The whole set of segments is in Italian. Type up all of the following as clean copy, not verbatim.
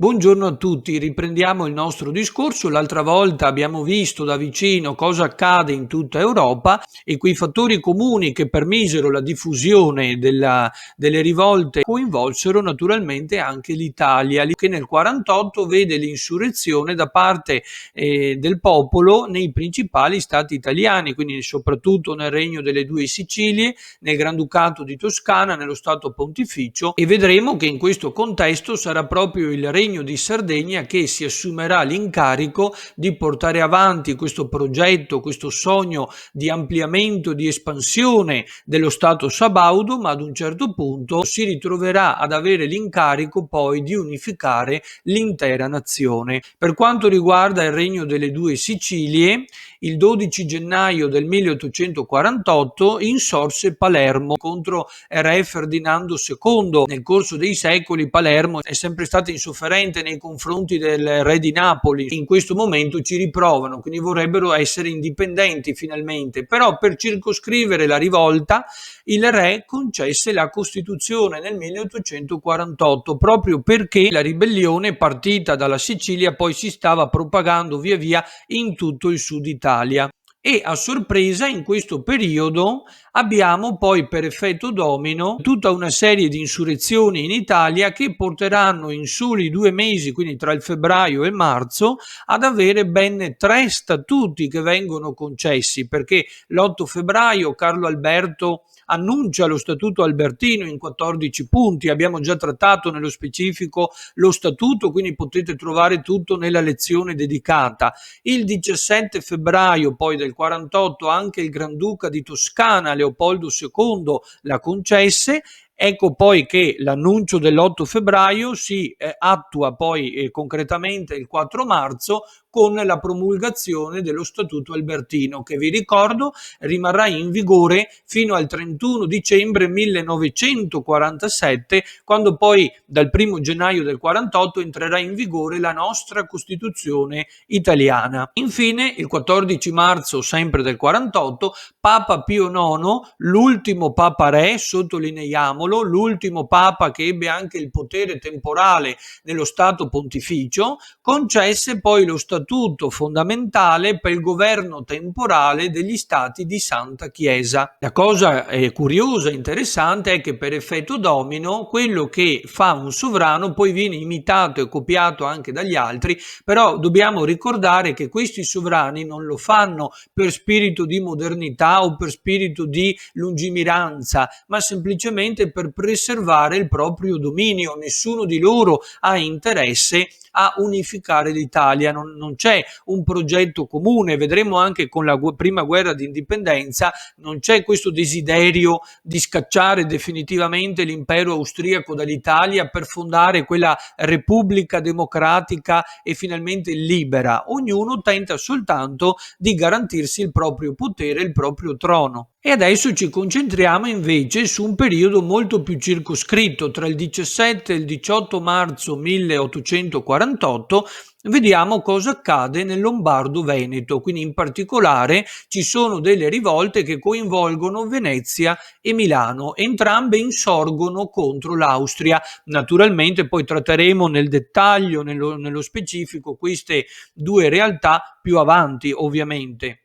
Buongiorno a tutti, riprendiamo il nostro discorso. L'altra volta abbiamo visto da vicino cosa accade in tutta Europa e quei fattori comuni che permisero la diffusione delle rivolte coinvolsero naturalmente anche l'Italia, che nel 48 vede l'insurrezione da parte del popolo nei principali stati italiani, quindi soprattutto nel Regno delle Due Sicilie, nel Granducato di Toscana, nello Stato Pontificio, e vedremo che in questo contesto sarà proprio il Regno di Sardegna che si assumerà l'incarico di portare avanti questo progetto, questo sogno di ampliamento, di espansione dello Stato sabaudo, ma ad un certo punto si ritroverà ad avere l'incarico poi di unificare l'intera nazione. Per quanto riguarda il Regno delle Due Sicilie, il 12 gennaio del 1848 insorse Palermo contro re Ferdinando II. Nel corso dei secoli Palermo è sempre stata insofferente nei confronti del re di Napoli. In questo momento ci riprovano, quindi vorrebbero essere indipendenti finalmente, però per circoscrivere la rivolta il re concesse la Costituzione nel 1848, proprio perché la ribellione partita dalla Sicilia poi si stava propagando via via in tutto il sud Italia. E a sorpresa in questo periodo abbiamo poi per effetto domino tutta una serie di insurrezioni in Italia che porteranno in soli 2 mesi, quindi tra il febbraio e il marzo, ad avere ben 3 statuti che vengono concessi, perché l'8 febbraio Carlo Alberto annuncia lo Statuto Albertino in 14 punti, abbiamo già trattato nello specifico lo Statuto, quindi potete trovare tutto nella lezione dedicata. Il 17 febbraio poi del 48 anche il Granduca di Toscana, Leopoldo II, la concesse. Ecco poi che l'annuncio dell'8 febbraio si attua poi concretamente il 4 marzo con la promulgazione dello Statuto Albertino, che vi ricordo rimarrà in vigore fino al 31 dicembre 1947, quando poi dal 1 gennaio del 48 entrerà in vigore la nostra Costituzione italiana. Infine, il 14 marzo sempre del 48, Papa Pio IX, l'ultimo Papa Re, sottolineiamolo, l'ultimo Papa che ebbe anche il potere temporale nello Stato Pontificio, concesse poi lo statuto fondamentale per il governo temporale degli Stati di Santa Chiesa. La cosa curiosa e interessante è che per effetto domino quello che fa un sovrano poi viene imitato e copiato anche dagli altri, però dobbiamo ricordare che questi sovrani non lo fanno per spirito di modernità o per spirito di lungimiranza, ma semplicemente per preservare il proprio dominio. Nessuno di loro ha interesse a unificare l'Italia, non c'è un progetto comune. Vedremo anche con la prima guerra di indipendenza, non c'è questo desiderio di scacciare definitivamente l'impero austriaco dall'Italia per fondare quella repubblica democratica e finalmente libera. Ognuno tenta soltanto di garantirsi il proprio potere, il proprio trono. E adesso ci concentriamo invece su un periodo molto più circoscritto, tra il 17 e il 18 marzo 1848, vediamo cosa accade nel Lombardo-Veneto, quindi in particolare ci sono delle rivolte che coinvolgono Venezia e Milano, entrambe insorgono contro l'Austria. Naturalmente poi tratteremo nel dettaglio, nello specifico, queste due realtà più avanti ovviamente.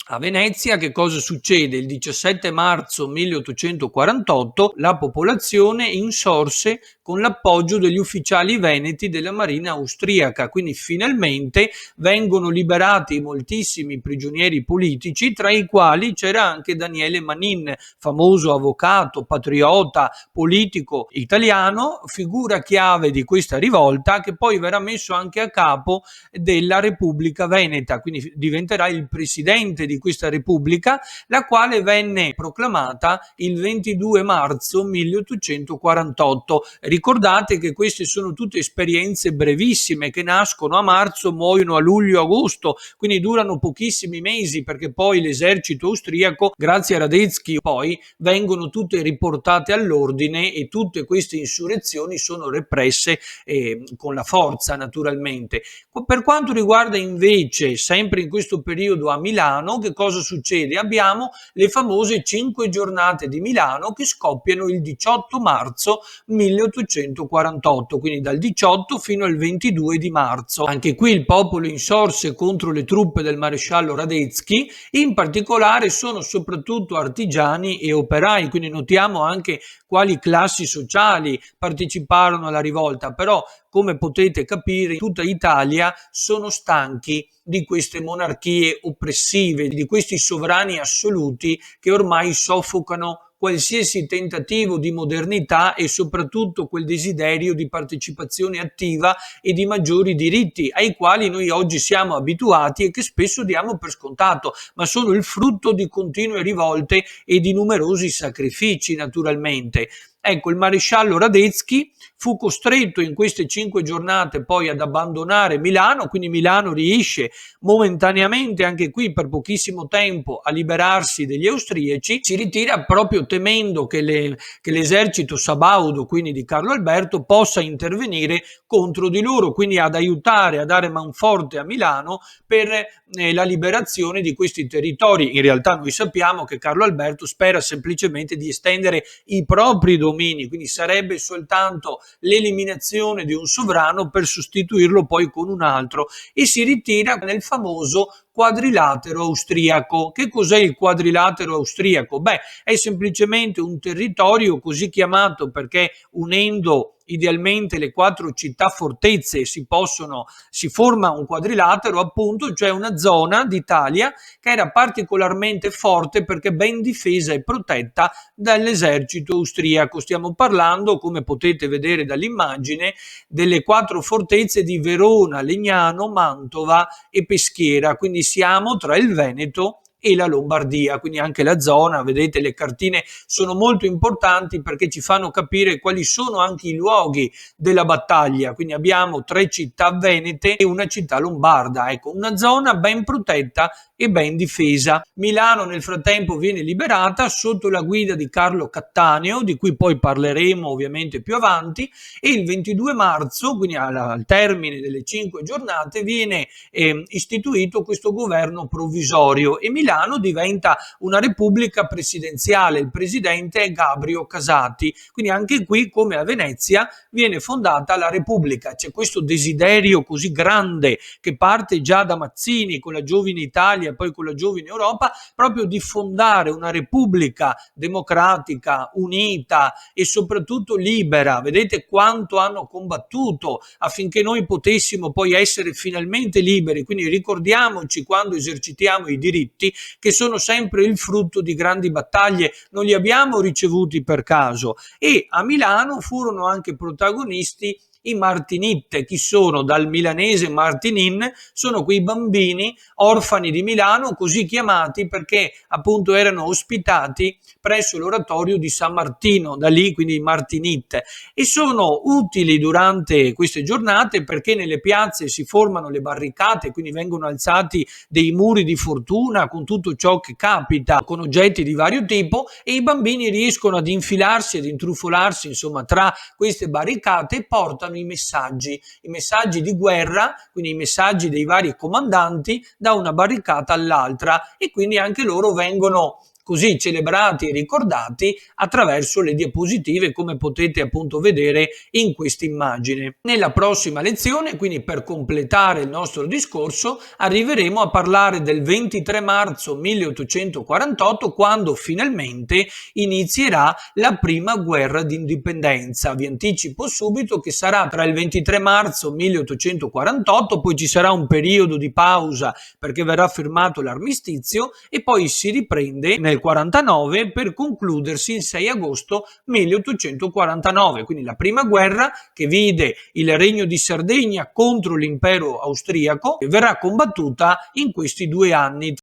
A Venezia che cosa succede? Il 17 marzo 1848 la popolazione insorse con l'appoggio degli ufficiali veneti della marina austriaca, quindi finalmente vengono liberati moltissimi prigionieri politici, tra i quali c'era anche Daniele Manin, famoso avvocato, patriota, politico italiano, figura chiave di questa rivolta, che poi verrà messo anche a capo della Repubblica Veneta, quindi diventerà il presidente di questa Repubblica, la quale venne proclamata il 22 marzo 1848. Ricordate che queste sono tutte esperienze brevissime che nascono a marzo, muoiono a luglio-agosto, quindi durano pochissimi mesi, perché poi l'esercito austriaco, grazie a Radetzky, poi vengono tutte riportate all'ordine e tutte queste insurrezioni sono represse con la forza naturalmente. Per quanto riguarda invece, sempre in questo periodo a Milano, che cosa succede? Abbiamo le famose 5 giornate di Milano che scoppiano il 18 marzo 1848. 1848, quindi dal 18 fino al 22 di marzo. Anche qui il popolo insorse contro le truppe del maresciallo Radetzky, in particolare sono soprattutto artigiani e operai, quindi notiamo anche quali classi sociali parteciparono alla rivolta, però come potete capire in tutta Italia sono stanchi di queste monarchie oppressive, di questi sovrani assoluti che ormai soffocano qualsiasi tentativo di modernità e soprattutto quel desiderio di partecipazione attiva e di maggiori diritti ai quali noi oggi siamo abituati e che spesso diamo per scontato, ma sono il frutto di continue rivolte e di numerosi sacrifici naturalmente. Ecco, il maresciallo Radetzky fu costretto in queste 5 giornate poi ad abbandonare Milano, quindi Milano riesce momentaneamente, anche qui per pochissimo tempo, a liberarsi degli austriaci, si ritira proprio temendo che l'esercito sabaudo, quindi di Carlo Alberto, possa intervenire contro di loro, quindi ad aiutare, a dare manforte a Milano per la liberazione di questi territori. In realtà noi sappiamo che Carlo Alberto spera semplicemente di estendere i propri domini, quindi sarebbe soltanto l'eliminazione di un sovrano per sostituirlo poi con un altro, e si ritira nel famoso quadrilatero austriaco. Che cos'è il quadrilatero austriaco? Beh, è semplicemente un territorio così chiamato perché unendo idealmente le 4 città fortezze si forma un quadrilatero, appunto, cioè una zona d'Italia che era particolarmente forte perché ben difesa e protetta dall'esercito austriaco. Stiamo parlando, come potete vedere dall'immagine, delle 4 fortezze di Verona, Legnano, Mantova e Peschiera, quindi siamo tra il Veneto e la Lombardia, quindi anche la zona, vedete le cartine sono molto importanti perché ci fanno capire quali sono anche i luoghi della battaglia, quindi abbiamo 3 città venete e una città lombarda, ecco, una zona ben protetta e ben difesa. Milano nel frattempo viene liberata sotto la guida di Carlo Cattaneo, di cui poi parleremo ovviamente più avanti, e il 22 marzo, quindi al termine delle 5 giornate, viene istituito questo governo provvisorio e Milano diventa una repubblica presidenziale. Il presidente è Gabrio Casati, quindi anche qui, come a Venezia, viene fondata la Repubblica. C'è questo desiderio così grande che parte già da Mazzini con la Giovine Italia e poi con la Giovine Europa, proprio di fondare una repubblica democratica, unita e soprattutto libera. Vedete quanto hanno combattuto affinché noi potessimo poi essere finalmente liberi, quindi ricordiamoci quando esercitiamo i diritti che sono sempre il frutto di grandi battaglie, non li abbiamo ricevuti per caso. E a Milano furono anche protagonisti i Martinitte. Chi sono? Dal milanese Martinin, sono quei bambini orfani di Milano, così chiamati perché appunto erano ospitati presso l'oratorio di San Martino, da lì quindi i Martinitte, e sono utili durante queste giornate perché nelle piazze si formano le barricate, quindi vengono alzati dei muri di fortuna con tutto ciò che capita, con oggetti di vario tipo, e i bambini riescono ad infilarsi, ad intrufolarsi insomma tra queste barricate e portano i messaggi di guerra, quindi i messaggi dei vari comandanti da una barricata all'altra, e quindi anche loro vengono così celebrati e ricordati attraverso le diapositive, come potete appunto vedere in questa immagine. Nella prossima lezione, quindi per completare il nostro discorso, arriveremo a parlare del 23 marzo 1848, quando finalmente inizierà la prima guerra d'indipendenza. Vi anticipo subito che sarà tra il 23 marzo 1848, poi ci sarà un periodo di pausa perché verrà firmato l'armistizio e poi si riprende nel 49 per concludersi il 6 agosto 1849, quindi la prima guerra che vide il Regno di Sardegna contro l'impero austriaco verrà combattuta in questi 2 anni.